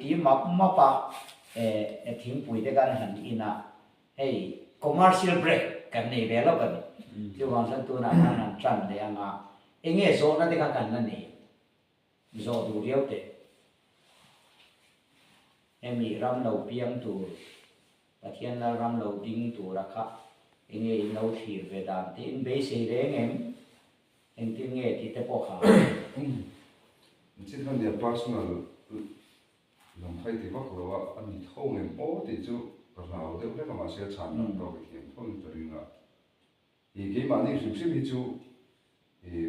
ตีมาปะทิ้งปุ๋ยด้วยกันหันอินะให้ commercial break กันในเวลากันที่วางสันตัวนั้นนั่นจันเดียงอ่ะเองโซนั่นที่กันนั่นนี่โซดูเรียวเตเอมีรำเราเพียงตัวแต่เทียนเรารำเราดิ้งตัวราคาเองเราถีบเวดานที่อินเบสเองเองที่ที่เตปอกขาที่ท่านเนี่ย personal ลำไส้ที่ว่าเขาว่าอันนี้เขาเงินโอ้ที่จู่เราเดี๋ยวได้ก็มาเสียชันนั่นตัวเองเขาตัวนี้นะอีกกี่มันนี่สิ่งที่จู่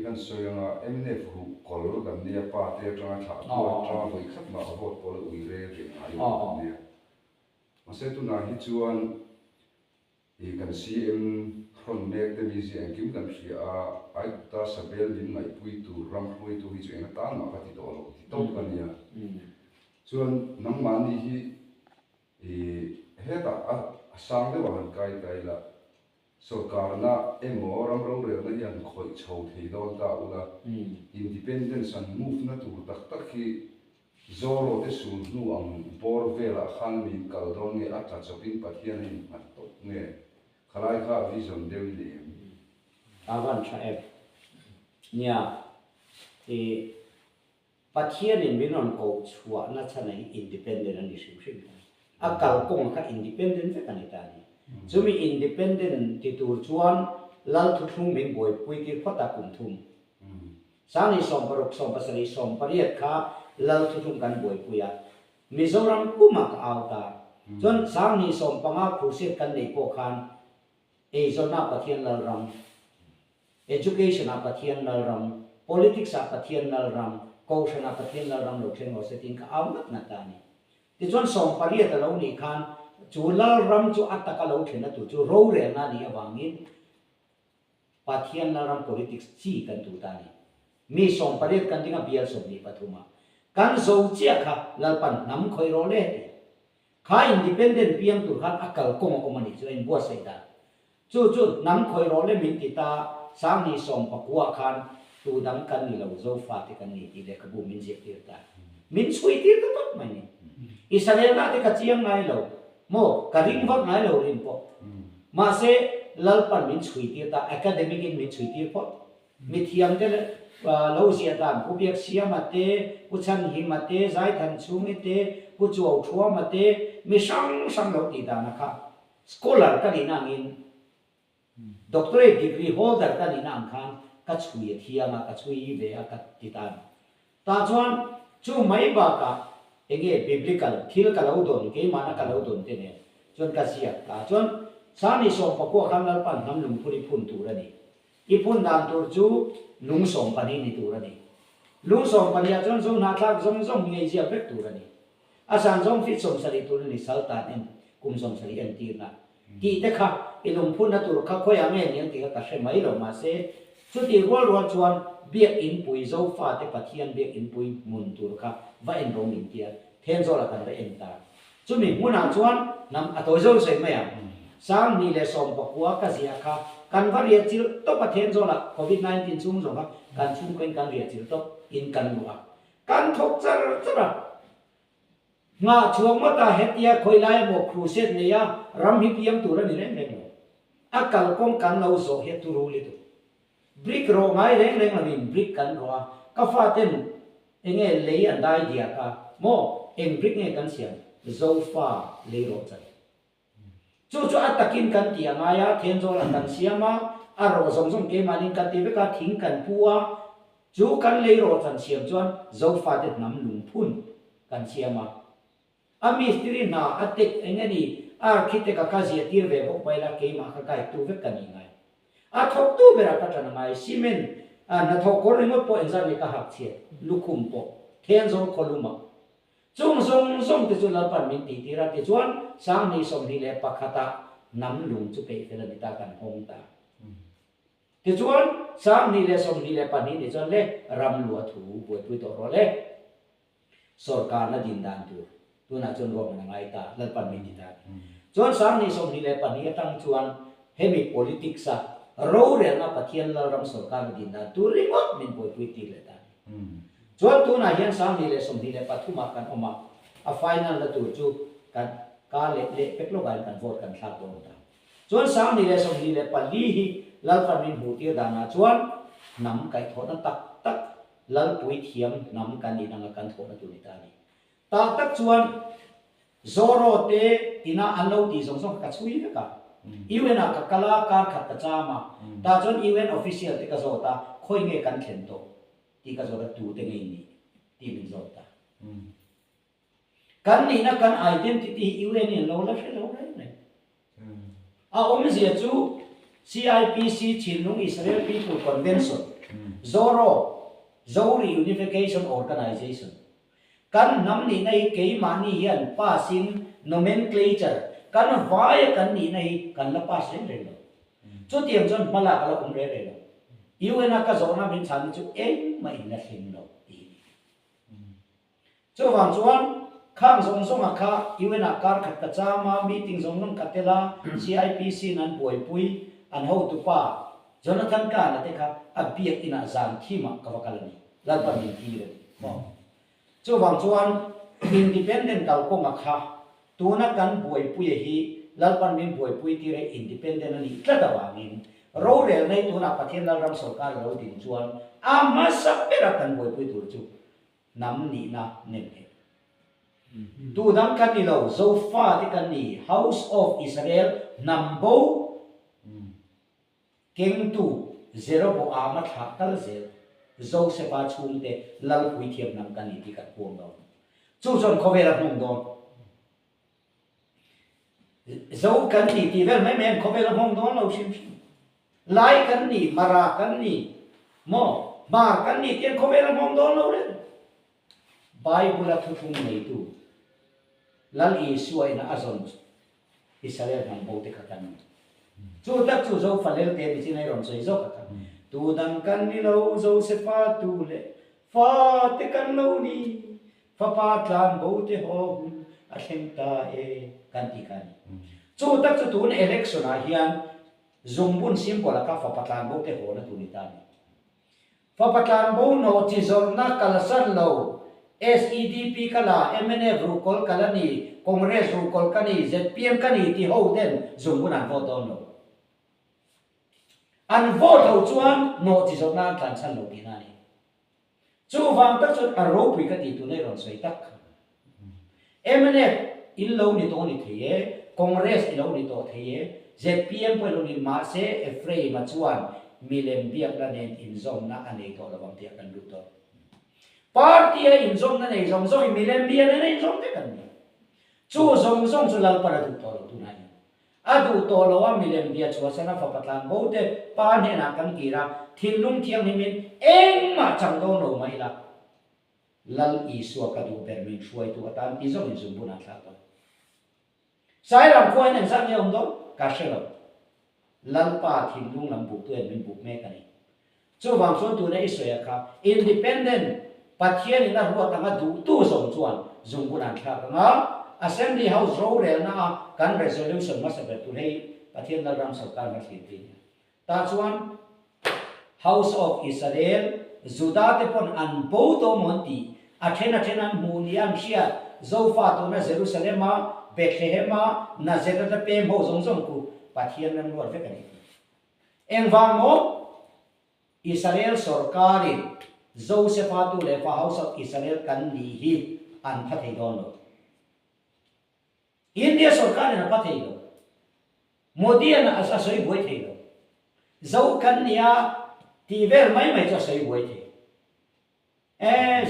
กันส่วนอ่ะเอ็มเนฟรูกอลกันเนี่ยป้าเตี้ยจังหวะตัวจังหวะอีกขัดมาเขาบอกกอลอุยเร่เร่อายุเนี่ยมาเสียตัวนั้นที่จวนกันซีเอ็มคนเน็กเดมิซีเอ็มกิมกันเสียไอ้ตาสเบลลินไงปุยตูรำปุยตูที่จวนตานมาปฏิโตโลที่โตกันเนี่ยส่วนน้ำมันนี่เฮ็ดสร้างได้ว่าไกลไกลละสุดการน่ะมอรำเราเรื่องนั้นยังคอยโชว์ที่โดนตาอุละindependence and move นั่นตัวตักที่จอโรเตสูนนู่อังบอร์เวลาขันมีกัลดอนเนี่ยอาจจะจะเป็นปัจจัยนี้มันตกเนี่ยขลายข้าวิจารณ์เดียวนี้อาวันใช่เนี่ยปัจจัยนี้ไม่นอนกูชัวน่าจะใน independent นี่สิ่งสิ่งอากาศกงก็ independent จะกันได้จะมี independent ที่ตัวชวนลัลทุทุ่งเป็นบ่อยปุยที่พัตตากุมทุ่มสามีสมปรุกสมปัสริสมปริยัติข้าลัลทุทุ่งกันบ่อยปุยมิโซรัมกุมักเอาตาจนสามีสมปังอาครูเสกกันในพวกขันจนนับปะเทียนลัลรัม education นับปะเทียนลัลรัม politics นับปะเทียนลัลรัม culture นับปะเทียนลัลรัมโลกเชนโอเซตินข้าเอานักนักตานี่ที่จนสมปริยัติเรานี่ขันจูลัลรัมจูอัตตะกะเราเห็นนะจูโรเรนานี่วางินปัทยันลัลรัม politics จีกันตัวตานี่มีสองประเด็นกันที่กับเบียร์สมดีปฐุมากันโซเจียค่ะลัลปันน้ำคอยโรเล่ข้าอินดิเพนเดนต์เพียงตัวขันอักลกงอมันนี่จะเป็นบัวเสดาจู่น้ำคอยโรเล่มินติตาสามนี่สองปักวัวขันตัวดำกันนี่เราโซฟาติกันนี่ที่เด็กบูมินเจ็บตีร์ตามินสวยตีร์ตัวมันนี่อิสราเอลน่าจะกระเจียงไงเราโมกระดิ่งวัดไหนเราเรียนพอมาเสลัลปันมินสุยตีตา academic มินสุยตีพอมิเทียมเดลเราเสียดานผู้เบียกเสียมาเตผู้ชันหิมาเตใจทันชูมิเตผู้จวบชัวมาเตมีสังเราตีตานะคะ scholar กันนี่นั่งอิน doctorate degree holder กันนี่นั่งคันกัดชุยเทียมากัดชุยเบียกัดตีตาตาจวนชูไม่บ้ากะเองbiblical ที่เราเราโดนเกี่ยมันก็เราโดนเท่เนี่ยจนกระเสียตาจนสามีส่งปะกัวขันลัลปันทำลุงพูดพุ่นตัวนี่อีพุ่นดานตัวจูลุงส่งปนีนี่ตัวนี่ลุงส่งปนีจนส่งนักลักส่งมีไอเสียเป็กตัวนี่อาจารย์ส่งฟิตส่งสลิตัวนี่สัลตานเองกุมส่งสลิเอ็นตีนะที่เด็กค่ะอีลุงพุ่นนั่นตัวข้าคอยยังไงเนี่ยที่เขาใช้ไม่ลงมาเสียสุดที่รัวชวนเบียกอินปุยโซฟาเตปะเทียนเบียกอินปุยมุนตัวค่ะว่าเอ็นรงอินเดียเทนโซละกันไปเอ็นตาจุดนี้มุนางชวนนำอัตโตโซใส่ไหมอ่ะสามนี่เลยส่งปะกัวกเสียค่ะการว่าเรียนจิลต้องประเทนโซละโควิด-19 ชุ่มส่งค่ะการชุ่มเป็นการเรียนจิลต้องอินกันรัวการทกจะระงาช่วงมาตาเฮตียคอยไล่หมกครูเซตเนี่ยรำฮิปยมตัวนี้เร่งอากาศกงกันเราโซเฮตุรูลิตุบริกโรง่ายเร่งละมินบริกกันรัวก็ฟาเต็นเองเลยอันได้เดียค่ะโมเองบริกเนี่ยกันเสียงโซฟาเลยโรจันจู่อัตตะกินกันเตียงายาเทนโซลันกันเสียมาอารมณ์ส่งเกมาลินกันเทวกันทิ้งกันพัวจู่กันเลยโรจันเสียงจวนโซฟาเด็ดน้ำลุงพุ่นกันเสียมาอามิสตรีน่าอัตเตกเองนี่อาร์คิเตกาเสียตีร์เวบไปละเกมาขกายตัวเวกันยังไงอาทบตัวเบรักันยังไงซีเมนนัทอกอริงว่าพอเอ็นซาเมกาหักเสียลูกคุมปอเทนโซคอลุมาส่งที่จุลปันมินตีที่รัฐจวนสามนี้ส่งที่เล็บปักขตาน้ำลุงจุเปย์เฟลนิตากันหงตาที่จวนสามนี้เล็ส่งที่เล็บปันนี้ที่จวนเล็รำลัวถูบวยปุยตัวรอเล็สอการน่ะดินดานตัวน่ะจวนรวมนังไงตาลัลปันมินตีตาจวนสามนี้ส่งที่เล็บปันนี้ตั้งจวนเฮมิโพลิติกส์เราเรียนนับปะเทียนเรารำสอการดินดานตัวริมดมินปุยปุยตีเลยตาจวนตัวน่ะยังสามนี้เลยส่งที่เล็บปัทุมากันออกมา a final la tu chu kan ka le pek lo kan vote kan thak do ta chuan sang ni le som ni le pali hi lal pan min hu ti da na chuan nam kai tho na tak tak lal pui thiam nam kan ni nang kan tho na tu ni ta ni tak tak chuan zoro te ina anlo ti song song ka chui ka even a ka kala kar khat ka chama ta chuan event official te ka zo ta khoi nge kan thlen to ti ka zo da tu te nge ni ti min zo ta kan ni na kan identity UN in lo la lo ne a om zia chu CIPC Chinlung Israel People Convention Zori Unification Organization kan nam ni nei ke mani hian passing nomenclature kan vai kan ni nei kan la pass re lo chu tiam chon mala kala re lo UN ka zona min chan chu mai na him lo ti chu wang chuan khang zong zong akha UN kar khat ka chama meeting zong nong katela CIPC nan boi pui an ho tu pa Jonathan ka na te kha abiak ina zan thima ka wakalani lan pa min ti re mo chu wang chuan independent kal ko ngakha tuna kan boi pui hi lan pan min boi pui ti re independent ani tla da wangin ro re nei tuna pathian lal ram sarkar ro din chuan ama sapera kan boi pui tur chu nam ni na nem tu dam kan ni lo zo fa ti kan ni House of Israel nambo keng tu zero bo amat hakal zel zo se pa chung te lal pui thiam nam kan ni ti kan pom do chu chon khovela hung do zo kan ni ti vel mai men khovela hung do lo sim lai kan ni mara kan ni mo mar kan ni tian khovela hung do lo re Bible thu thung nei tu lal i suai na azon Israel hang bo te khatan chu tak chu zo falel te bi chinai ron soi zo khatan tu dang kan ni lo zo se fa tu le fa te kan lo ni fa pa tlan bo te ho a thleng ta e kan ti kan chu tak chu tun election a hian zumbun sim ko la ka fa patlan bo te ho na tu ni ta ni fa patlan bo no chi zor na kala san lo SEDP kala MNF rukol kala ni Congress rukol kani ZPM kani ti ho den zumbun an vote on lo an vote ho chuan no chi zor na tlan san lo ni na ni chu wang tak chu a ro pui ka ti tu nei ron soi tak MNF in lo ni to ni theye Congress in lo ni to theye ZPM po lo ni ma se efrei ma chuan milem biak la nen in zong na anei to lawang ti kan lu to party in zong na nei zong zong milem biak na nei zong te kan ni chu zong zong chu lal para tu to lo tu nai adu to lo wa milem biak chu sana fa patlan bo te pa ne na kan ki ra thin lung thiang ni min eng ma chang do no mai la lal i suwa ka du ber min shuai tu atan ti zong in zum bu na thla to sai ram khoi nen sang ye om do ka shelo lal pa thin lung lam bu tu en min bu me ka ni chu wang chuan tu nei soya kha independent pathian in a ruwa tanga du tu zong chuan zum bu na thla ka nga assembly house ro rel na kan resolution ma sa tu hei pathian lal ram sarkar ma thi ti ta chuan House of Israel Juda te pon an bo to monti athena mu ni am sia zo fa to na Jerusalem Bethlehem Nazareth pe mo zong zong ku pathian nan ruwa ve ka ni eng wang mo Israel sarkari Joseph tu le fa House of Israel kan ni hi an pha thei don lo India sarkar na pa thei lo Modi na asa soi boi thei lo zo kan nia ti vel mai mai cho soi boi thei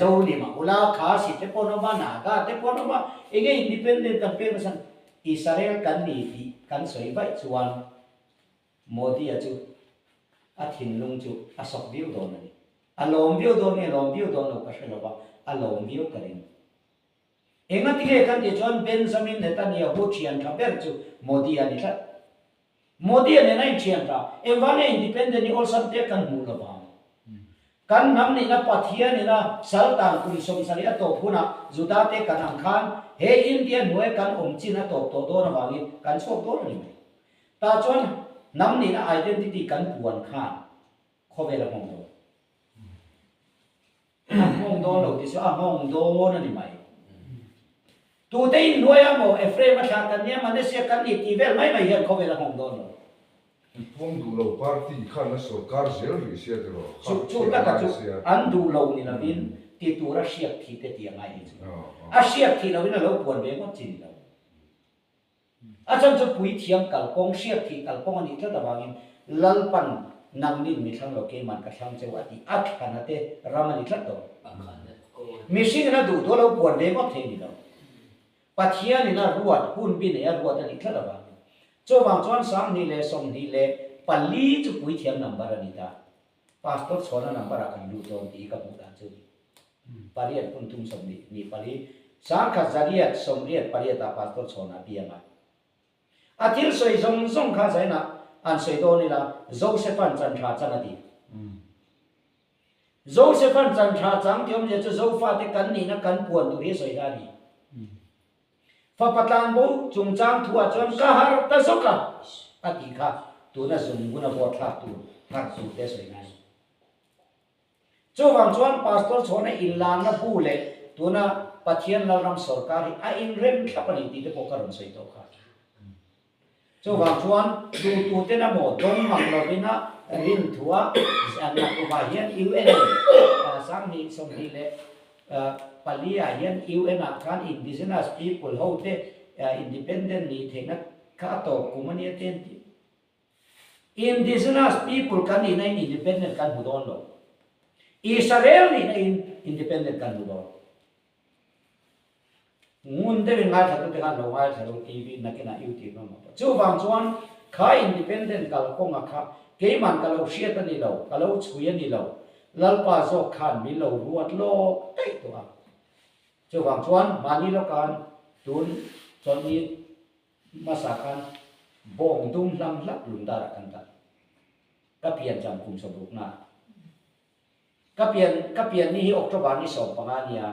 zo ni ma ula kha si te pono ma na ga te pono ma enge independent kan pe san Israel kan ni ti kan soi bai chuan Modi a chu a thin lung chu a sok biu don ni a lom biu don lo ka shelo ba a lom biu ka rin enga ti ge kan ti chuan Benjamin Netanyahu chian ka ber chu Modi ani tha Modi ani nai chian ta evane independent ni all sam te kan mu lo ba kan nam ni na pathian ni na saltan kun som sari a to phuna Juda te kan ang khan he Indian noi kan om chin a to do na wangi kan chok do ni ta chuan nam ni na identity kan puan khan khovela hong do hong do lo ti so a hong do na ni mai tu te in noya mo e frame ma tha kan ne man se kan ni ti vel mai mai hian ko vel hong don lo phong du lo party khan na sarkar zel ri sia de lo chu ta ka chu an du lo ni la bin ti tu ra siak thi te ti ngai ni a siak thi lo bin lo pon ve mo chin lo a chan chu pui thiam kal kong siak thi kal kong ani tla da bangin lal pan nang nin mi thang lo ke man ka thang che wa ti a khana te ramani tla to mi sing na du to lo pon ve mo the ni lo pathia ni na ruat hun bin ya ruat ani tla da bang cho wang chuan sang ni le som ni le pali chu pui thiam number ani ta pastor chona number a kan lu ton ti ka mu dan chu pariat pun tum som ni pali sang kha zariat som riat pariat ta pastor chona pianga atil soi zong zong kha sai na an soi do ni la Josephan chan tha chan ati Josephan chan tha chang tiom je chu zo fa te kan ni na kan puan tu he soi da ni fa patan bo chung chang thua chon ka har ta soka ati kha tu na zum guna bo tha tu thak su te soi ngai cho wang chuan pastor chona in lang na pu le tu na pathian la ram sarkar a in rem thapani ti te ko karon soi to kha cho wang chuan tu te na mo dong mang lo bina rin thua an na ko ba hian UN sang ni som ni le palia hian UN kan indigenous people ho te independent ni thena ka to kumani ten ti indigenous people kan ni na independent kan budon lo Israel ni na independent kan budon ngun te ngai tha te kan lo ngai tha lo TV na ke na YouTube no chu wang chuan kha independent kal ko nga kha ke man ka lo sia ta ni lo ka lo chuya ni lo lalpa zo khan mi lo ruat lo tai to a chu wang chuan mani lo kan tun chon ni masakan bong dum lam lap lum da kan ta ka pian jam kum so buk na ka pian ni hi October ni so pa nga nia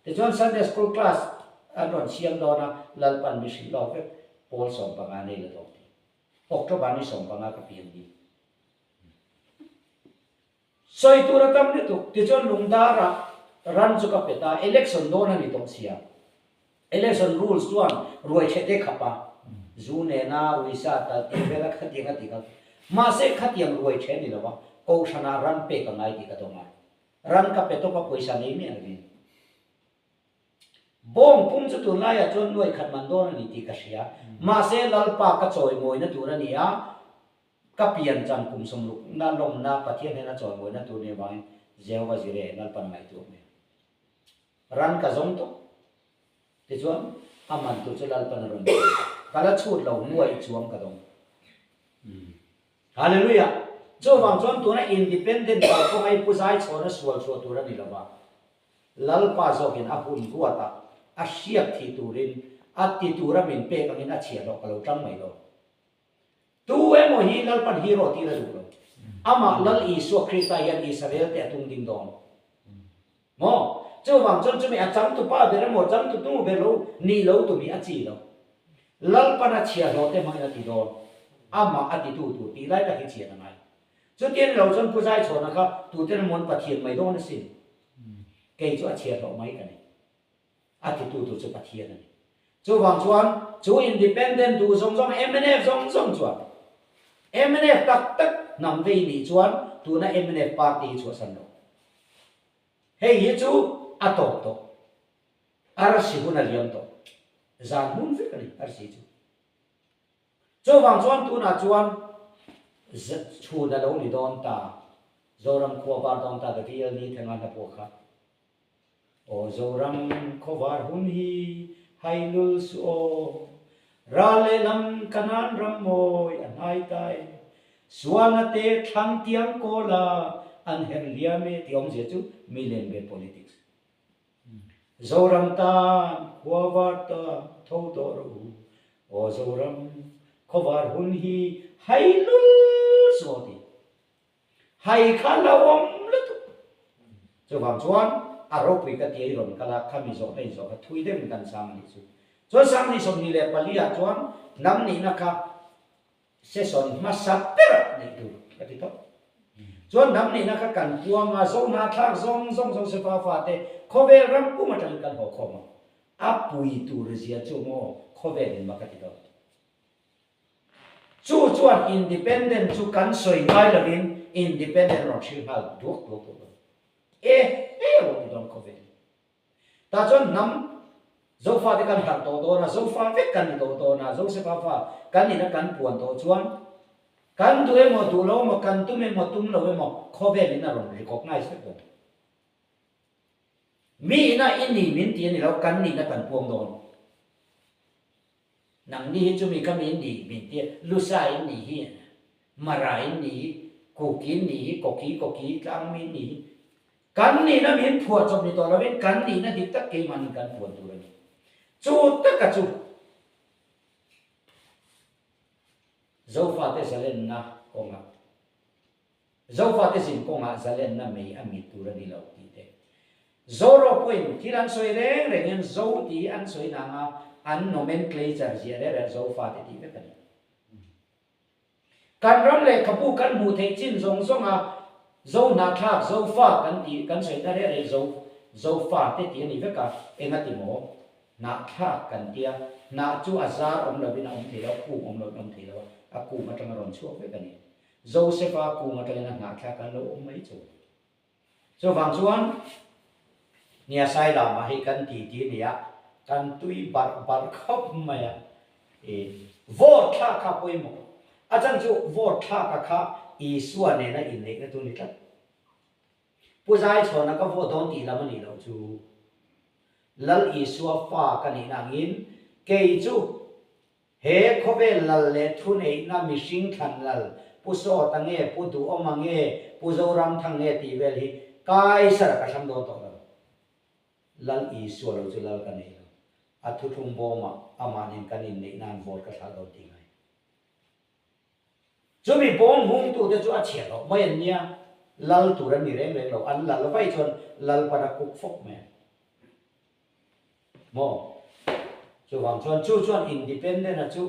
te chuan Sunday school class anon siam do na lalpan mi si lo ke pol so pa nga nei lo to October ni so pa nga ka pian ni soi tu ra tam ni tu ti chuan lung da ra ran chu ka peta election do na ni tong sia election rules chuan ruai che te khapa zu ne na uisa ta te vela khatinga ti ka ma se khatiang ruai che ni lo ba ko shana ran pe ka ngai ti ka to ma ran ka pe to pa poisa nei mi ani bong pum chu tu lai a chon nuai khat man do na ni ti ka sia ma se lal pa ka choi moi na tu na ni a ka pian chan kum som lu na lom na pathian he na choi moi na tu ne wang jewa jire nal pan mai tu me ran ka zong to te chuan aman tu chu lal pan ron kala chut lo nuai chuam ka dong hallelujah cho wang chuan tu na independent pa ko ai puzai chona sual chu tu ra ni lawa lal pa zo kin a hun ruata a siak thi turin a ti tura min pe ka min a chia lo ka lo tang mai lo tu emo hi lal pan hero ti ra du lo ama lal isu krista yan Israel te tung ding dong mo cho wang chuan chu mi a cham tu pa be ra mo cham tu tu be lo ni lo tu mi a chi lo lal pan a chia lo te mai na ti do ama a ti tu ti lai ta ki chia na mai cho tiên lo chuan puzai chona kha tu te mon pathian mai do na sin ke chu a chia lo mai ka ni attitude chu pathian ani chu wang chuan chu independent du zong zong MNF zong zong chuan MNF tak tak nam ve ni chuan tu na MNF party chu san lo hei hi chu ato to ar si huna liam to zan mun ve ka ni ar si chu wang chuan tu na chuan chu da lo ni don ta zoram kho bar don ta da riel ni thenga na po kha o zoram khovar hun hi hailul su o rale lam kanan ram moi an hai tai suana te thang tiang kola an her liame tiom je chu milen be politics zoram ta khovar ta thodoru o zoram khovar hun hi hailul su ti hai khalawom lutu chu wang chuan aropui ka ti ron kala khami zo ei zo ka thui dem kan sang ni chu cho sang ni som ni le palia chuan nam ni na kha se son masapera ni tu ka ti to chuan nam ni na kha kan puanga zo na thak zong zong zong se fa fa te khovel ram pu ma tan kan ho khoma apui tu rizia chu mo khovel in makati do chu chuan independent chu kan soi ngai lovin independent ro thil hal duak duak to ro don khovel ta chon nam zo fa de kan har to na zo fa ve kan to na zo se fa kan ni na kan puan to chuan kan tu mo tu lo mo kan tu me mo tum lo mo khovel in ro recognize ko mi na ini min ti ni lo kan ni na kan puang don nang ni chu mi ka mi ni min ti lu sai ni hi marai ni koki ni koki kang mi ni kan ni na min phua chom ni to lo ben kan ni na dik tak ke man kan puan tu ni chu tak ka chu zo fa te salen na konga zo fa te sin konga salen na me ami tu ra ni lo ti te zoro point kiran soi reng en zo ti an soi na nga an nomenclature zia re zo fa te ti ve kan kan ram le kapu kan mu the chin zong zong a zo na thak zo fa kan ti kan soi ta re zo fa te ti ni ve ka enga ti mo na thak kan tia na chu azar om lo bin om the lo ku om lo om the lo a ku ma tang ron chu ve kan ni zo se fa ku ma tang na thak kan lo om mai chu so wang chuan nia sai la ma hi kan ti nia kan tui bar khop maya vote kha poi mo ajan chu vote kha i suan ne na in ne tu ni ta puzai chona ka vote don ti la mani lo chu lal i suwa fa ka ni na ngin ke chu he khobe lal le thu nei na mi sing than lal pu so ta nge pu du oma nge pu zo ram thang nge ti vel hi kai sar ka sam do to lal i suwa lo chu lal ka nei a thu thum bo ma ama nin kan in nei nan vote ka thal do ti ngai chu mi bom hung tu de chu a che lo mai nia lal tu ran ni reng reng lo an lal vai chon lal pa na kuk fok me mo chu wang chuan independent na chu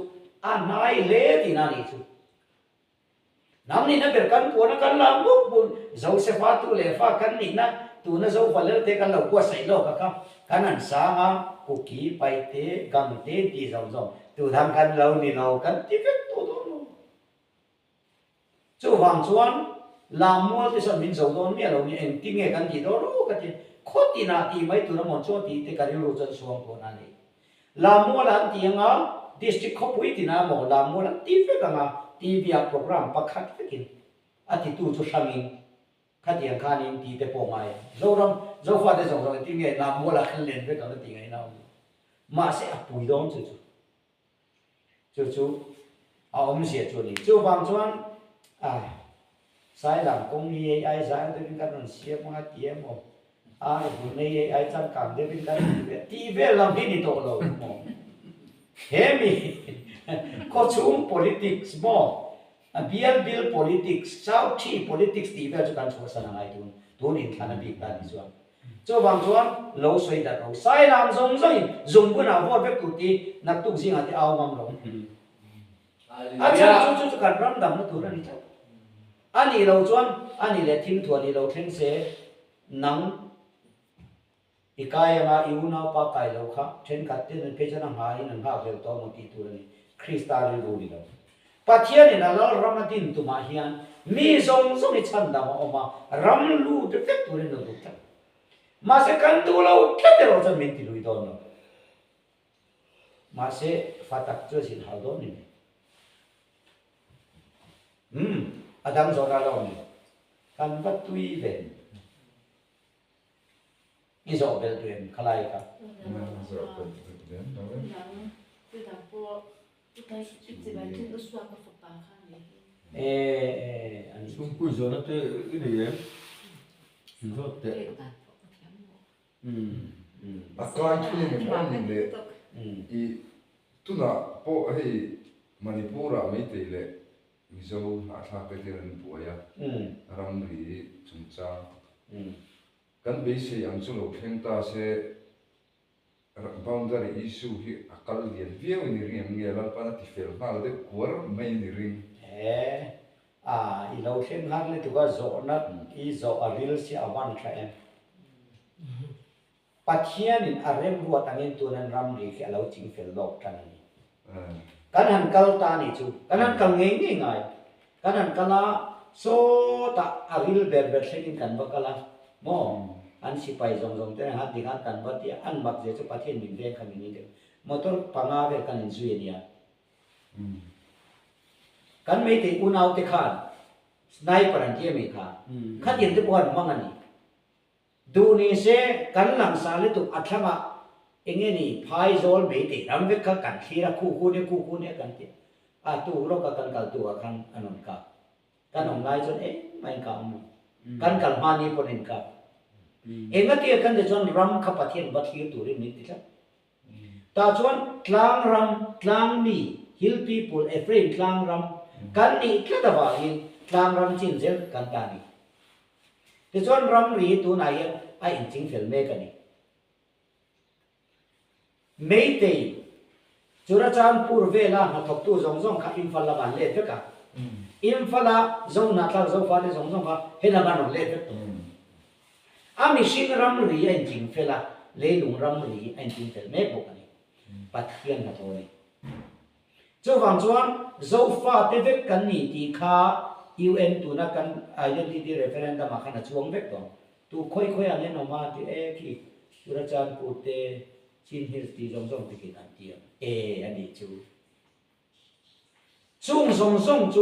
a nai le ti na ni chu nam ni na ber kan ko na kan la muk bun zo se fa tu le fa kan ni na tu na zo fa le te kan lo ko sai lo ka kan an sa nga ku ki pai te gam te ti zo zo tu tham kan lo ni lo kan ti ve tu do lo chu wang chuan la mo ti son min zo don mi lo ni en ti nge kan ti do lo ka ti khot ti na ti mai tu na mon cho ti te ka ri ro chan suang ko na ni la mo lan ti nga district khopui ti na mo la mo lan ti fe ka nga TV program pakhat fekin ati tu chu sangin khatiang khanin ti te po mai zo fa de zo ti nge la mo la khan len ve ka ti ngai na ma se apui dong chu a om sia chu ni chu wang chuan sai lam kong ni ai sai de bin ka non sia ma ti mo bu nei ai chan kam de bin ka ti ve lam hi ni to lo mo hemi ko chung politics mo a bill politics sau thi politics ti ve chu kan chu sana ngai tu nin thana bi ta ni chuan cho wang chuan lo soi da lo sai lam zong bu na vo ve ku ti nak tu jing ati aw mam lo a chan chu kan ram dam na tu ra ni cha ani lo chuan ani le thim thu ani lo thleng se nang ikaya nga iuna pa kai lo kha then kat te pe chana hai nan ha vel to mo ti tu ni kristal ru ni lo pathian ni na lo ramatin tu ma hian mi zong ni chan da ma oma ram lu de fe tu ni no tu ta ma se kan tu lo khete ro chan min ti lui don no ma se fatak chu sin hal do ni adam zo ra lo ni kan bat tui ven izo bel tuem khalai ka anh xuống cuối giờ nó tới cái này em nó tệ akai thule nge mon le I tuna po hei Manipura mai te le mizo na tha pe te ran puaya ram ri chungcha kan be se yang chu lo theng ta se boundary issue hi akal lian viau ni ring nge la pa na ti fel na de kuar mai ni ring I lo theng hang le tu ga zo na I zo a ril si a wan tha em ปัจเจียนินอารมณ์รัวตั้งเงินตัวนั้นรำรีแค่เราจริงเฟลโลกกันนี่ กันหันกัลตานี่จูกันหันกัลง่ายง่ายกันหันกัลาโซตาอาริลเบอร์เบอร์เซกินกันบักกัลาโมอันสิไปจงแต่หัดดิ่งหัดกันบัดที่อันบักเจจะประเทศมินเวคันนี้เดียวมอเตอร์ปังอาเวกันอินซุยเนี่ยกันไม่ติอุณาวติขานนายปรันเทียมีขาขัดยันที่ปวนมังอันนี้ดูนี่เสกันหลังสาลิตุอัตมะเองนี่พายโซลไม่ติรำเวกกันทีละคู่เนี่ยกันที่ตัวเรากันกัลตัวกันอันนั้นกันองไล่จนไม่กันกัลมานีปนินกับเองก็ที่กันจะจนรำขับประเทศบัดที่ตัวนี้นี่ครับตาชวนกลางรำกลางมีฮิลปีพูลเอฟรีกลางรำกันนี่แค่ตะวันนี้กลางรำจินเซลกันตานี่แต่ชวนรำรีตัวไหนไอ้จริงเฟลเมกันนี่ไม่เตยจุรจารปูร์เวลาหัดทบตัวจงข้าอินฟัลละบันเล่เฟกะอินฟัลละจงนักละจงฟ้าเล่จงข้าเฮละบันเล่เฟกอามิชินรำรีไอ้จริงเฟละเล่ลุงรำรีไอ้จริงเฟลเมบุกันนี่ปัดเขียนหัดตัวนี้เจ้าฟังชวนจงฟ้าเตเฟกกันนี่ที่ข้า UN ตัวนักกัน identity referendum มาขนาดช่วงเวกตัวตัวค่อยๆอันนี้นอมาที่ที่จุรจารปูร์เตชินฮิลตีจงติกินอันเดียวอันนี้จูจู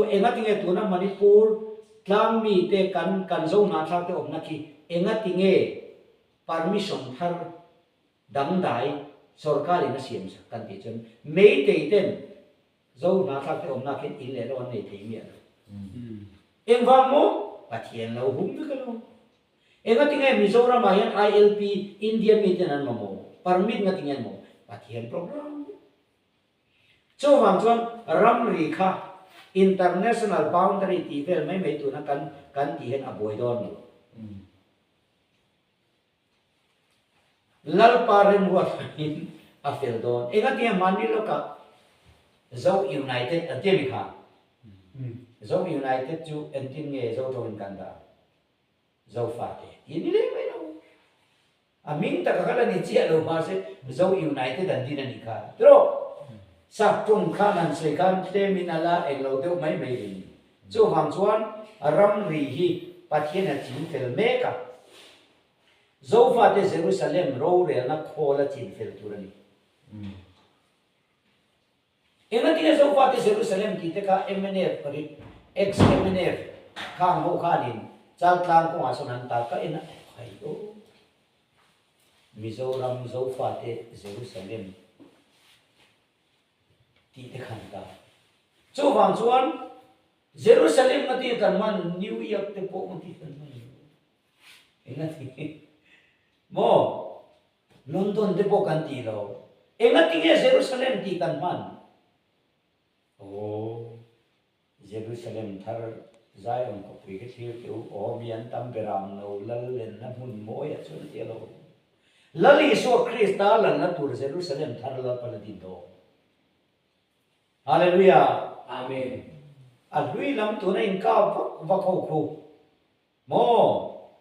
เองติงตัวนั้นมณิปูร์กลางมีเตกันจงนาทักเตอมนักที่เองติงpermission ทาร์ดังได้สรการินเสียมสักกันที่จนไม่เตยเต็มจงนาทักเตอมนักที่อินเลรวันในที่มีอะไรเองฟังมั้งปะเทียนเราหุ่นไปกันเราเองติงมิโซรามายัน ILP อินเดียมีเท่านั้นมั้งpermit ngatingan mo patihan program so wang chuan ram rikha international boundary ti vel mai tu na kan ti hen aboi don lal parem wa in afel don engati manilo ka zo united atemika zo united chu entin nge zo don kanda zo fate ini le mai Amin tak kala ni cia lo masih zau United dan di nanika. Terus sapun kanan sekan terminala englau tu mai ini. So hang cuan ram rihi patiena chin fel meka. Zau fate Jerusalem row rel nak kola chin fel turani. Ingat ini zau fate Jerusalem kita ka MNF peri ex MNF kang ho kanin. Cal kang ko asunan ta ka ina. Ayo. Mizoram Zofate Jerusalem ti khanta chu wang chuan Jerusalem ati kan man New York te po ti kan man engati mo London te po kan ti lo engati nge Jerusalem ti kan man Jerusalem thar Zion ko pri ke thil ke o mian tam beram no lal len na mun moya chun ti lo Lali so Krista lan na tur Jerusalem tharla paladito. Hallelujah. Amen. Alui lam tu na inka vakau ku. Mo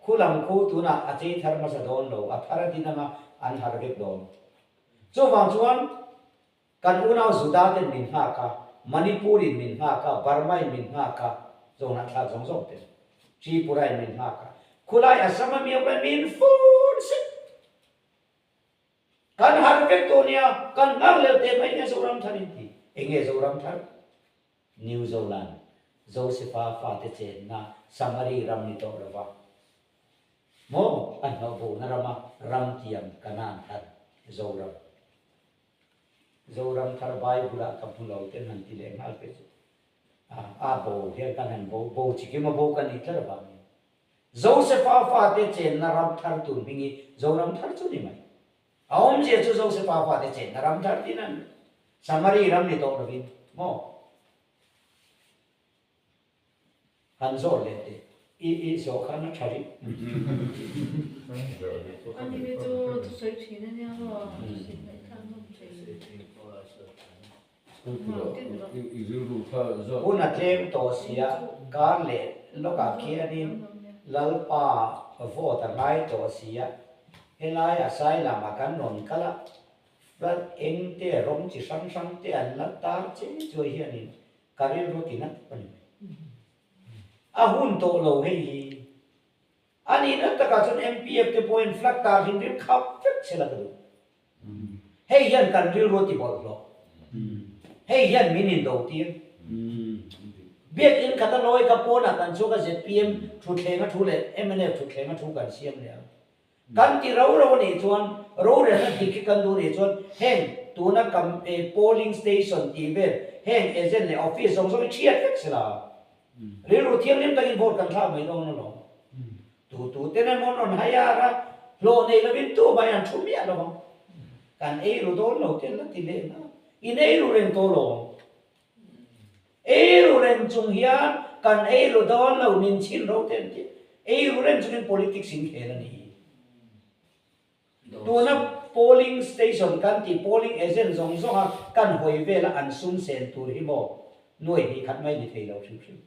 kulam ku tu na ati thar masa don lo athara din na an harget don. So wang chuan kan unaw Sudan min ha ka, Manipurin min ha ka, Burma min ha ka, zo na thak zong zong te. Tripura min ha ka. Kulay asama mi min full sit. Kan harvek to niya kan ngalel te mai ne zoram tharinti enge zoram thar New Zealand Josepha fa te chen na samari ram ni to rawa mo an no bo na rama ram tiam kanan thar zoram thar bible ka pulau te nan ti le ngal pe bo he kan han bo chi ke ma bo kan ni thar ba Josepha fa te chen na ram thar tu bingi zoram thar chu ni mai Aum je tu zo se papa de chen ram thar tinan samari ram ni to ravin mo han zo le te i so khana thari ani me to sai chine ne ro sin mai tham no chai una tlem to sia kar le lo ka khi ani lalpa vo ta lai to sia helai asai lama kan non kala và em te rom chỉ sang sang te an la tar che choi hian in karir ro tinat pan a hun to lo hei ani na ta ka chon MPF te point flag ta hin rim khap fek chela do hei hian kan ril ro ti bol lo hei hian minin do ti biết in khata loi ka pona kan chu ka ZPM thu thlenga thu le MNF thu thlenga thu kan siam le kan ti ro ni chuan ro re na ti ki kan du ni chuan heng tu na kam polling station ti ve heng agent le office song song chiat fek sila re ro thiang lim takin vote kan tha mai dong no lo tu te na mon on haya ra lo nei la vin tu bai an thu mi lo kan e ro do lo ten la ti le na in e ro ren to lo e ro ren chung hian kan e ro do lo nin chin ro ten ti e ro ren chung politics in khela ni tu na polling station kan ti polling agent zong zong ha kan hoi ve la an sum sen tur hi mo noi ni khat mai ni thei lo thim thim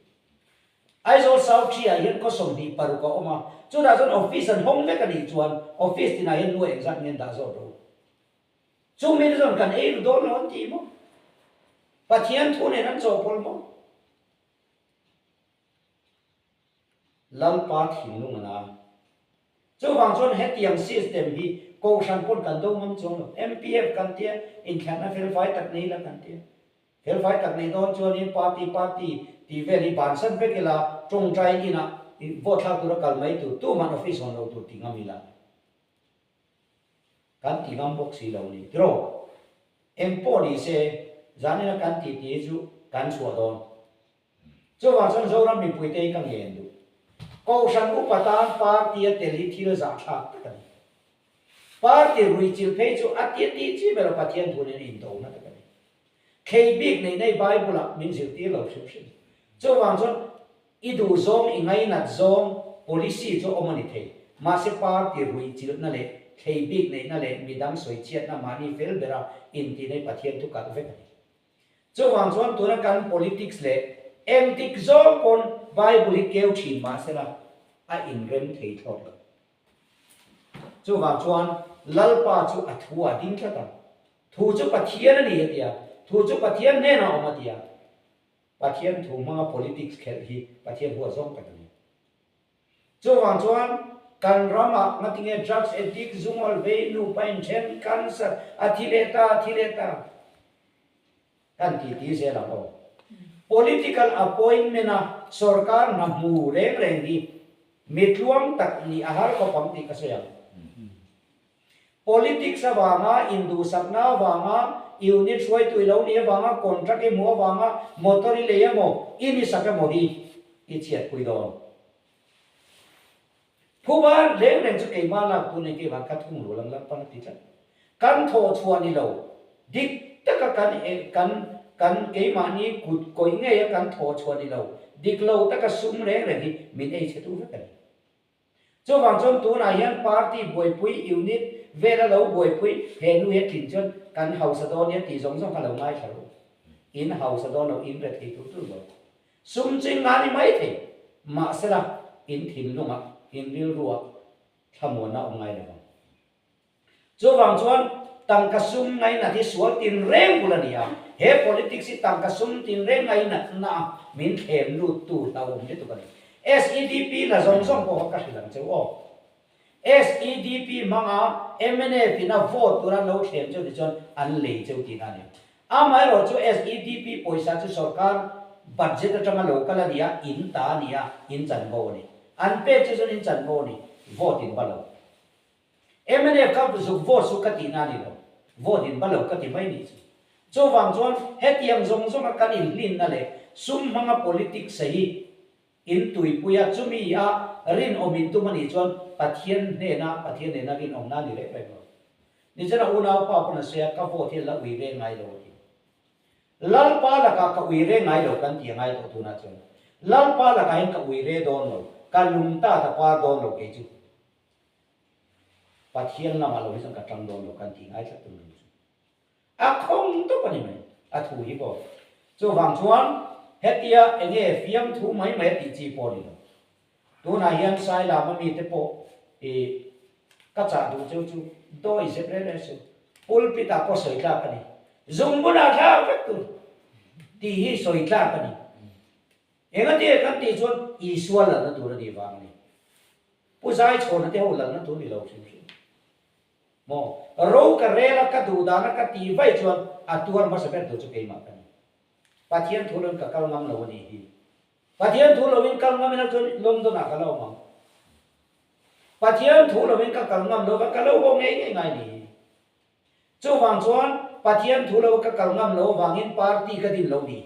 ai zo sau chi a hian ko som di paru ko oma chu da zon office an hong ve ka ni chuan office ti na hian noi exam ngen da zo ro chu mi zon kan e do lo ti mo pathian thu ne nan zo pol mo lam pa thim lu na chu wang chon hetiam system hi ko san pon kan do mam chong MPF kan tia in khana fel fai tak nei la kan tia fel fai tak nei don chon in party ti veli ban san pe kila trong trai ni na vote la tu kal mai tu man office on lo tu tingam ila kan tingam box si lo ni dro empoli se zani na kan ti ju kan chua don chu wang chon zo ram mi pui te kang yen du ko san upatan party a teli thil za tha kan party ruichil phei chu atia ti chi belo pathian thunen in do na kan k big nei nei bible min zil ti lo shim shim chu wang chon idu zom ingai nat zom policy chu omani thei ma se party ruichil na le k big nei na le midang soi chiat na mani fel bera in ti nei pathian tu ka ve kan chu wang chon tu na kan politics le em tik zo kon bible keu thin ma se la a in rem thei thot chu wang chuan lalpa chu athua ding thata thu chu pathian ani atia thu chu pathian ne na oma tia pathian thu ma politics khel hi pathian huwa zong ka ni chu wang chuan kan rama ngatinge drugs addict zungal ve nu pain chen cancer athileta kan ti se la ho political appointment na sarkar na mu reng ni mitluang tak ni ahar ko pamti kasayang politics awanga indu sakna wanga unit swai tu lo ni wanga contract e mo wanga motori le mo ini saka mo hi i chiat pui don phubar leng chu ke ma la tu ne ke ba ka thung lo lang lang pan ti chan kan tho chuan ni lo dik taka kan ke ma ni kut koi nge ya kan tho chuan ni lo dik lo taka sum reng hi min ei che tu ka ni chu wang chon tu na hian party boi pui unit vera lo boi pui he nu he tin chon kan house don ya ti zong zong ka lo mai tharo in house don lo in re thei tu lo sum ching nga ni mai the ma sela in thim lu ma in ril ruwa thamona ongai la chu wang chon tang ka sum ngai na thi sual tin reng bulania he politics si tang ka sum tin reng ngai na min khem lu tu ta om ni tu ka SEDP la zong zong ko ka hilang che o SEDP manga MNF na vote tura lo khem chu chon an le chu ti na ni amai ro chu SEDP poisa chu sarkar budget atama local ania in ta nia in chan bo ni an pe chu chon in chan bo ni vote in balo MNF ka chu vote su ka ti na ni lo vote in balo ka ti mai ni chu wang chon hetiam zong zong ka in lin na le sum manga politics sahi in tui puya chumi ya rin omin tu mani chon pathian ne na rin om na ni le pai ni jana una pa pa na se ka vo the la wi re ngai lo lal pa la ka wi re ngai lo kan ti ngai to tu na chon lal pa la ka ka wi re don lo ka lum ta pa don lo ke chu pathian na ma lo sang ka tang don lo kan ti ngai sa tu ni a khong to pa ni mai a thu hi bo chu wang chuan hetia enge fiam thu mai ti chi po ni tu na hian sai la ma mi te po e các cha đủ châu chú đôi xếp lên số pulpit à có sợi ra cái này dùng bữa nào ra vết tu thì hi sợi ra cái này em cái thì chuan Israel là nó tụi nó đi vàng nàyผู้ชายชนนั่นเดียวหลังนั้นตัวนี้เราชิมชิมมอรู้กันเรื่องก็ดูดานะก็ตีไว้ชวนอัตัวมันสเปนตัวจะเกี่ยมากันปัจเจียนทุเรศกับกลางมันเราวันนี้ปัจเจียนทุเรศกลางมันเราจนลมตัวหนักกันเรามั้งปัจเจียนทุเรศกับกลางมันเราก็เราบอกง่ายๆนี่เจ้าฟังชวนปัจเจียนทุเรศกับกลางมันเราฟังอินปาร์ตี้ก็ดิ้นเราดี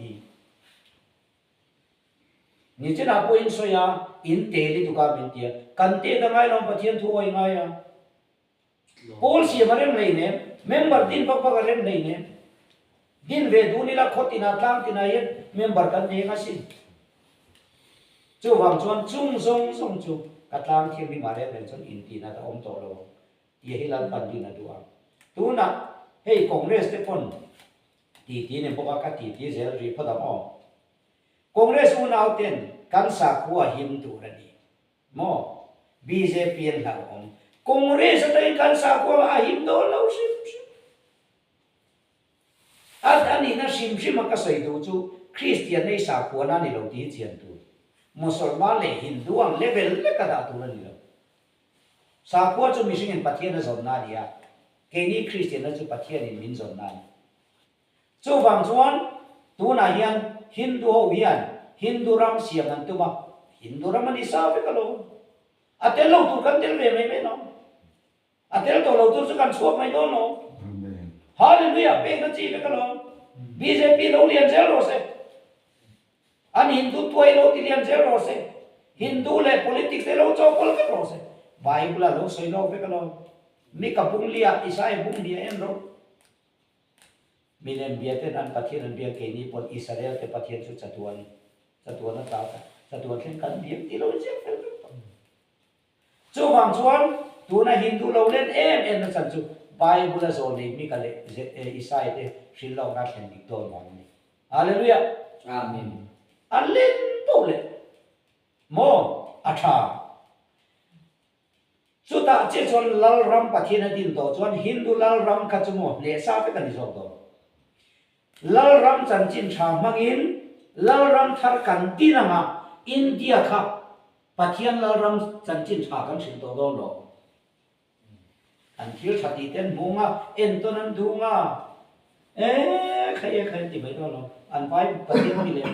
นี่จะนับว่าอินโซยาอินเตลิตุกาบินเตียกันเตะตั้งไงลองปะเทียนทั่วยังไงอ่ะโพลสีมาเรื่องเลยเนี่ยเมมเบอร์ดินปักปักเรื่องเลยเนี่ยดินเวดูนี่ละขดตินาตั้งตินาเย็นเมมเบอร์กันเองสิจู่วังชวนจุ่งซงจู่กัตลางเทียมมีมาเรื่องชวนอินตีนาตะอมโตโลที่ให้ลันปันดินาดูอ่ะตัวน่ะเฮ้ยคอนเกรสเตปอนตีเนี่ยพวกกัตตีเซลรีพอดามอคอนเกรสอุณเอาเต็นกันสักหัวหินตัวนี้มอ BJP หลังองคอนเกรสได้กันสักหัวหินตัวเราชิมอันนี้นะชิมมันก็ใส่ดูจูคริสเตียนในสักหัวนั่นนี่เราดีเจียนตัวมุสลิมเลยฮินดูอันเลเวลเล็กกระดาษตัวนี้เราสักหัวจูมิชิเงินปฏิเสธส่วนนั่นเนี่ยแค่นี้คริสเตียนจูปฏิเสธมินส่วนนั่นจูฟังชวนตัวนั้นยันฮินดูเวียนฮินดูรำเสียงกันตัวฮินดูรำมันอิสาฟิกโลอาเทลเราตัวกันเทลเวไม่เนาะอาเทลตัวเราตัวสุกันสวบไม่โดนเนาะฮาเลลูยาเป็นกันจีฟิกโล BJP เราเรียนเซลโรเซอันฮินดูตัวเราที่เรียนเซลโรเซฮินดูเลย politics เราจบกันโรเซไบเบิลเราใส่เราฟิกโลมีกับบุ้งเลียอิสราเอลบุ้งเลียเอ็นโรมีเล่มเบียเตนันปะเทียนเบียเกนี่ปนอิสราเอลเตปะเทียนสุดจัตุวันนั่นตาวจัตุวันเช่นกันเบียที่เราเจ็บเป็นจู่ฟังชวนตัวนั้นฮินดูเราเล่นเอ็นนั่นสันจู่ไบเบิลโซนี่มีกันเลยอิสราเอลชิลล์นักเล่นดิกโตนวันนี้ฮาเลลูยาอาเมนอันเล่นปุ๊บเลยโมอัชาสุดท้ายเจ้าชนลาลรัมปะเทียนดินโตชวนฮินดูลาลรัมขัดโมเลสาไปกันที่สองตัวลาลรัมจันจินชามังอินลาลรัมทาร์กันตีนังอ่ะอินเดียครับปะเทียนลาลรัมจันจินชากันสิงโตโดนหรออันที่ชัดที่เต็นมุงอ่ะเอ็นตัวนั้นดูง่ะใครที่ไม่โดนหรออันไปปะเทียนมีเลย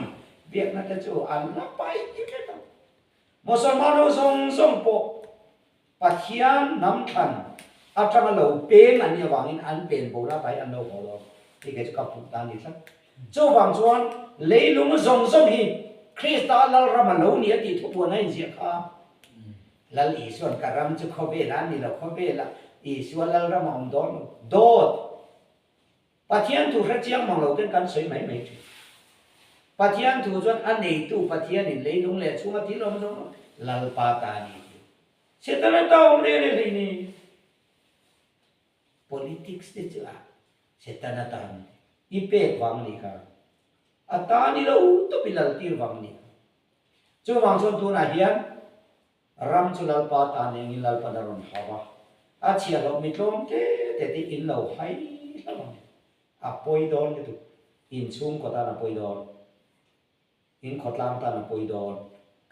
เบียกนั่นจะจู่อันนับไปที่แค่ตัวมุสลิมเราส่งปกปะเทียนน้ำขันอาจารย์เราเป็นอันนี้วางอินอันเป็นโบราณไปอันเราของเราที่เกิดจากผู้ต่างดิฉันเจ้าฟังชวนเลยลุงส่งฮีคริสต์เราเรามาเราเนี่ยติดทุกวันให้เสียค่ะแล้วอีส่วนการรำจะเข้าไปร้านนี่เราเข้าไปละอีส่วนเรามองโดดปะเทียนถูกเจียงมองเราเป็นการสวยไหมปะเทียนถูกจนอันนี้ตู้ปะเทียนนี่เลยลุงเลยช่วงที่เราเราปาตานี่เสร็จแล้วต้องเรียนอะไรนี่ politics นี่จ้ะเสร็จแล้วต้องอีเป้ฟังนี่ค่ะอัตตานี่เราต้องพิลาตีฟังนี่จู่ฟังชนตัวไหนเฮียนรำจุลปาตานี่ลาปาดารอนฮาวะอาเชียเราไม่ตรงแต่ที่อินเราให้แล้วอ่ะปอยดอนนี่ตุอินชุ่มก็ตานะปอยดอนอินขดลามตานะปอยดอน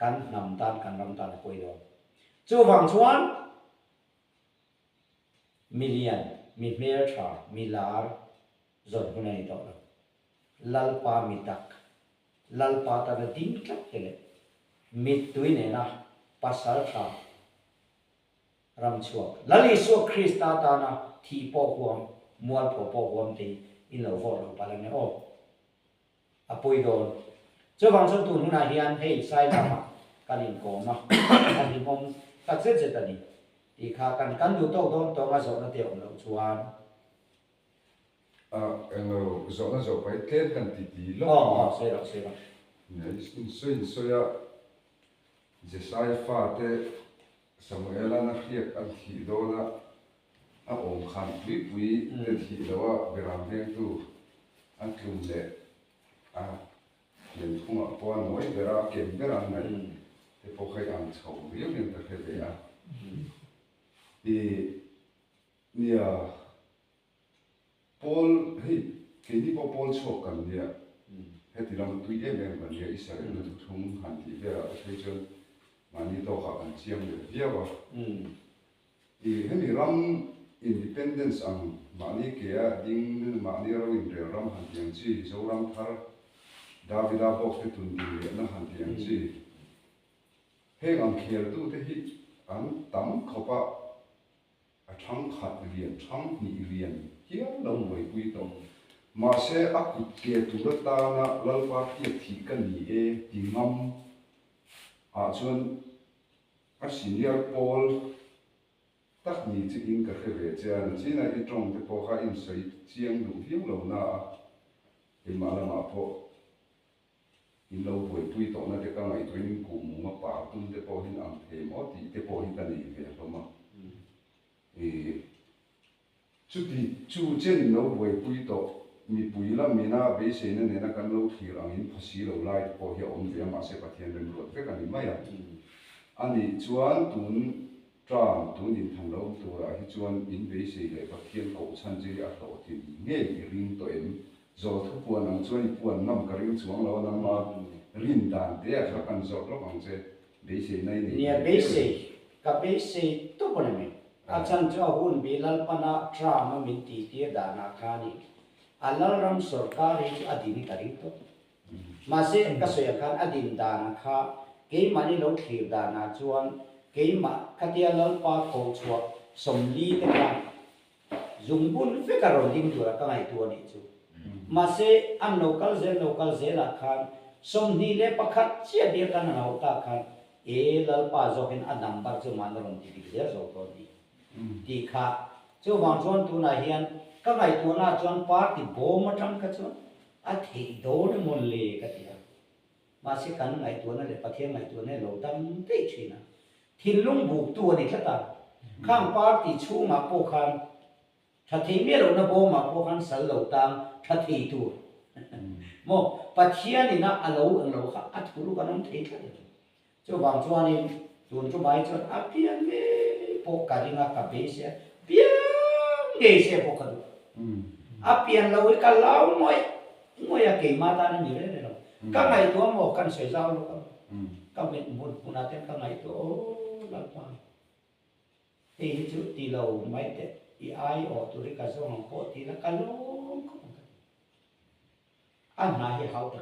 กันนำตานกันรำตานะปอยดอนจู่ฟังชวนมิลเลียนมีเมลชามีลาร์จนคนนี้ต่อแล้วลัลปามิตักลัลปาตาดิ้งจับเลยมิดตุยเนี่ยนะภาษาชารำชัวลัลิสวคริสตาตานะที่ปอกวมมัวปอกวมที่อินเราฟอร์เราไปแล้วเนี่ยโอ้อปุยโดนเจ้าบางส่วนตัวนู้นนะเฮียนให้ใส่ลำมาการอินโกนะการอินมงตัดเส้นเสร็จแล้วนี่ที่ขากันดูโต๊ะตัวมาสอนเดียวเราชวนเราจะไปเล่นกันตีๆแล้วเสียแล้วเนี่ยส่วนจะใช้ฟ้าเตะสมัยนั้นนักเรียนอันที่โดนละองค์ขันวิบวิเด็ดที่เราว่าเวลาเรียนดูอันกลุ่มเด็กเรียนทุ่งปอนน้อยเวลาเก็บเวลาไหนแต่พอใครอ่านเขาเรียกเรียนแต่แค่เดียว nia Paul hey cái đi Paul chọc kan nia hết thì làm tụi em kan nia Israel nó thung hàn thì về thấy chưa mà ni to họ kan chiang được về vào thì hết thì ram independence ang mà ni kia ding mà ni ram in ram hàn tiếng chi so ram thar Davida box cái tuần đi nó hàn tiếng chi hết ang kia tu thế hi ang tam khâu pa thăng khát liền thăng nhị liền hiếm lâu mới quy tông mà sẽ áp dụng kế tu đất ta na lâu qua tiệt thị cái nhị e thì ngâm chuan senior Paul tắc nhị chỉ in cái về chân chỉ là cái trong cái bộ khai in sấy chiang đủ hiếm lâu na thì mà là mà po in lâu mới quy tông na cái cái ngày tôi in cùng mà bảo tung cái bộ hình ảnh thêm ở thì cái bộ hình cái nhị về thôi mà chút thì chú chân nó về quy tụ mi bùi la mi na bế xe nên là căn lâu thì là in phát xí lâu lại có hiệu ông về mà sẽ phát hiện lên rồi cái cái này mấy anh đi chuan tuần trạm tuần in thằng lâu tuổi là khi chuan in bế xe lại phát hiện cổ chân chỉ là tổ thì nghe riêng tuổi rồi thu buồn anh chuan buồn nằm cái riêng chuan lâu nằm mà riêng đàn thế à các anh rồi lúc anh sẽ bế xe này này bế xe cái bế xe tốt bao nhiêu acan cho hun bilal pana trama minti tie dana khani alaram sarkari adini karito mase kasoya kan adin dana kha ke mani lo khir dana chuan ke ma khatia lal pa ko chua somli te ka zumbun fe karon ding tu ra ka ngai tu ni chu mase an local ze la khan somni le pakhat chia de kan na ta khan e lal pa zo hen adam bar chu man ron ti de zo ko ni đi khá cho vàng chuan tu na hiền các ngày tu na chuan party bố mà trong cái chuan thì đồ nó muốn lề cái gì mà sẽ cần ngày tu na để phát hiện ngày tu na lâu tâm thế chuyện à thì lung buộc tu này thật à khang party chu mà bố khang thật thì biết lâu na bố mà bố khang sẵn lâu tâm thật thì tu mô phát hiện này na lâu khác tu lúc anh thấy thật cho vàng chuan này tuần cho bài chuan hiện po karinga kabese piang dese po kadu apian lawi ka law moy ke mata na ni re no ka ngai to mo kan se jaw lo ka men mun punaten ka ngai to la pa te chu ti lo mai te I ai o tu ri ka zo no po ti la ka lo ko an na hi hau ta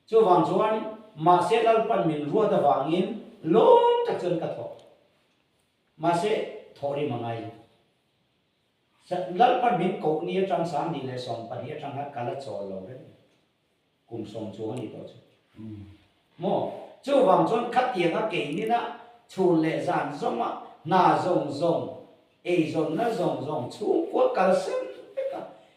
chu wang chuan ma se lal pan min ruwa da wangin lom ta chon ka tho mà sẽ thổi mà ngay lal pan min ko ni trang san ni le som pan ni trang ha kala chol lo đấy cùng som chuan ni to chu mo chu wang chuan khat tiang a ke ni na chun le zan zong ma na zong zong e zong na zong zong chu ko kal sem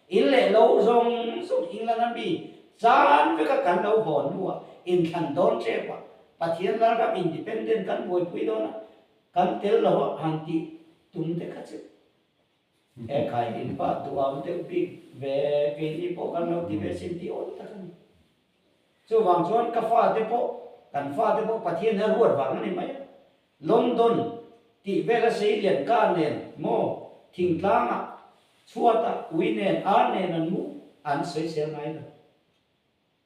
in le lo zong zong in la na bi zan ve ka kan lo hon lu in than don che pa pathian la ka independent kan boi pui do na kan tel lo hanti tum te kha che e khai in pa tu am te pi ve ke ni po kan lo ti ve sin ti on ta kan chu wang chuan ka fa te po kan fa te po pathian na ruat wang ni mai London ti ve la sei lian ka nen mo thing tlang a chuata winen a nen an mu an sei sel ngai na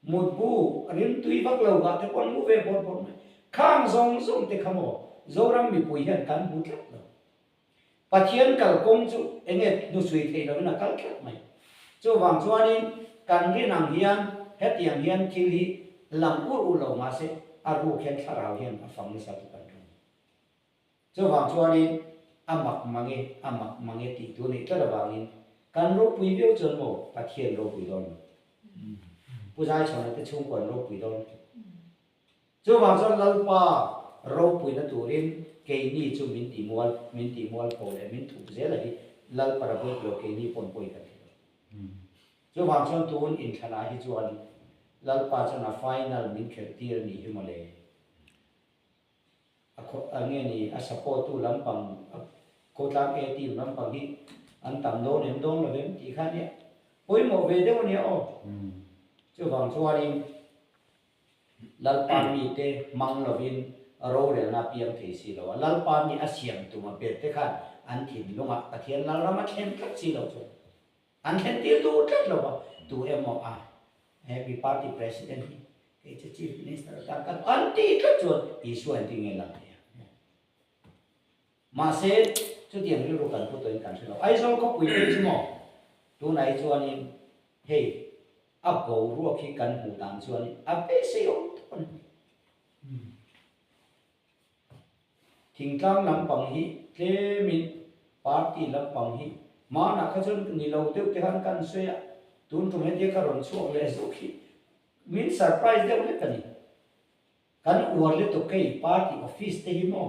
một bu rim tui vak lo ga te kon mu ve bon bon khang zong zong te khamo zoram mi pui hian kan bu tlat lo pathian kal kong chu enge nu sui the lo na kal khat mai chu wang chuanin kan ri nang hian hetiang hian thil hi lam u lo ma se aru khen tharau hian a fam ni sa tu kan chu wang chuanin amak mange ti tu ni ta wangin kan ro pui veo chon mo pathian ro pui donผู้ชายชนนั้นจะชุ่มก่อนโรคปุ๋ยโดนจู่บางส่วนเราป่าโรคปุ๋ยนั้นตัวเรียนเกนี่จู่มินติมัวโผล่มินถูกเสียเลยเราประเบิดโลเกนี่ปนปุ๋ยกันจู่บางส่วนตัวอินทนาฮิจวนเราป่าชนะไฟนัลมินเขตที่นี่ฮิมาเลยอันนี้นี่อาสปอตู้ลำปังโคตรเอตีลำปังที่อันต่ำโดนเห็นโดนเลยที่ขั้นเนี้ยปุ๋ยหมดเวเดียวเนี่ยอ๋อchú vàng chua đi lal pan mi te mang lo vin ro re na piang thei si lo lalpa ni asiam tu ma pe te khan an thin lunga pathian lal rama khen kat si lo chu an khen ti tu tat lo ba tu emo a happy party president ke chief minister ta kan an ti kat chu isu an ti nge la mà sẽ cho tiền lưu đồ cần của tôi cần sự ai sau có quyền chứ mà tôi này cho anh hey áp bầu ruột khi cần hủ tàn cho anh áp bé sẽ ổn thỉnh trang làm bằng hi thế mình party làm bằng hi mà na cái chân ni lâu tiêu cái hắn cần suy à tôi tụi mình đi cái rộn xuống lên số khi mình surprise đấy cái này cần uổng lên tụi cái party office thế hi mà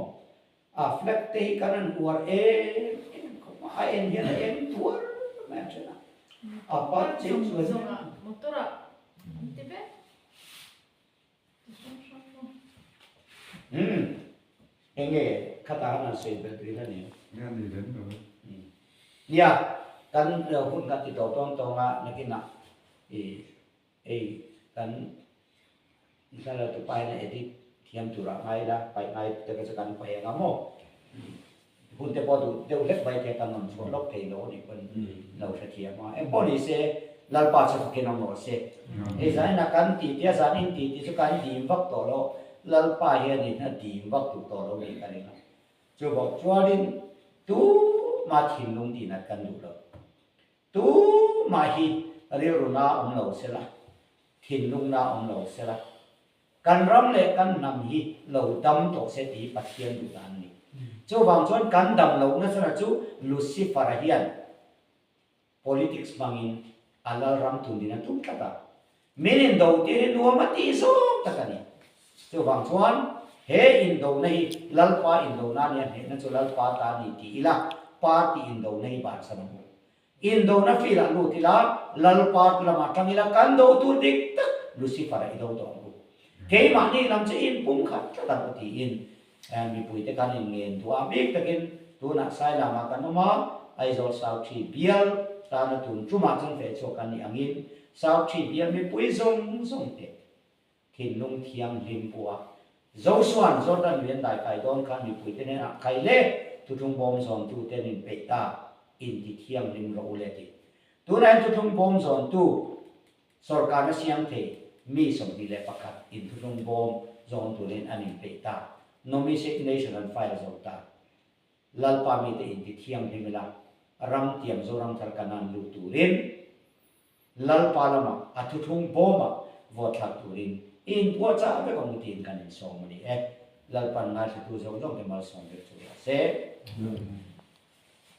flag te kanan uar en hian en tuar ma chana apa che zonga motora tibe enge kata hana se betri la ni nghe đi đến rồi ya kan hun ka ti to tong tonga nakina kan kala tu pai na edit thiam tu ra mai la pai ngai te ka kan pai nga mo hun te po tu te lek bai te kan non so lok thei lo ni kon lo sa thiam ma e po ni se lal pa cha ke nam mo se e zai na kan ti tia zan in ti chu kan dim vak to lo lal pa he ni na dim vak tu to lo ni ka ni chu bo chuarin tu ma thin lung ti na kan du lo tu ma hi ri ru na om lo se la thin lung na om lo se la kan ram le kan nam hi lo dam to se ti pathian du dan ni chu wang chuan kan dam lo na sara chu Lucifer hian politics mangin alal ram tun dina tum kata menin do te no ma ti so ta ni chu wang chuan he in do nei lalpa in do na ni he na chu lalpa ta ni ti ila party in do nei ba sa mo in do na fi la lu ti la lalpa la ma tang ila kan do tu dik tak Lucifer i do to cái mà đi làm cho in bung khát cho ta thì in mi bùi te kan in nghen tu amik takin tu na sai la ma kan ma ai zo sau thi bial ta na tun chu ma chang fe cho kan ni angin sau thi bial mi pui zong zong te thin lung thiam lim bua zo suan zo dan lien dai kai don kan mi pui te na kai le tu thung bom zon tu te nin pe ta in ti thiam lim ro le ti tu na tu thung bom zon tu sarkar na siam the mi som di le pakat in thung bom zon tu len anin pe ta nomi national file zo ta lalpa mi te in ti thiam himla ram tiam zo ram thar kanan lu tu rin lalpa lama athu thung boma vo thak tu rin in po cha be kong tin kan in som ni lalpan na tu zo long ke mal som de chu se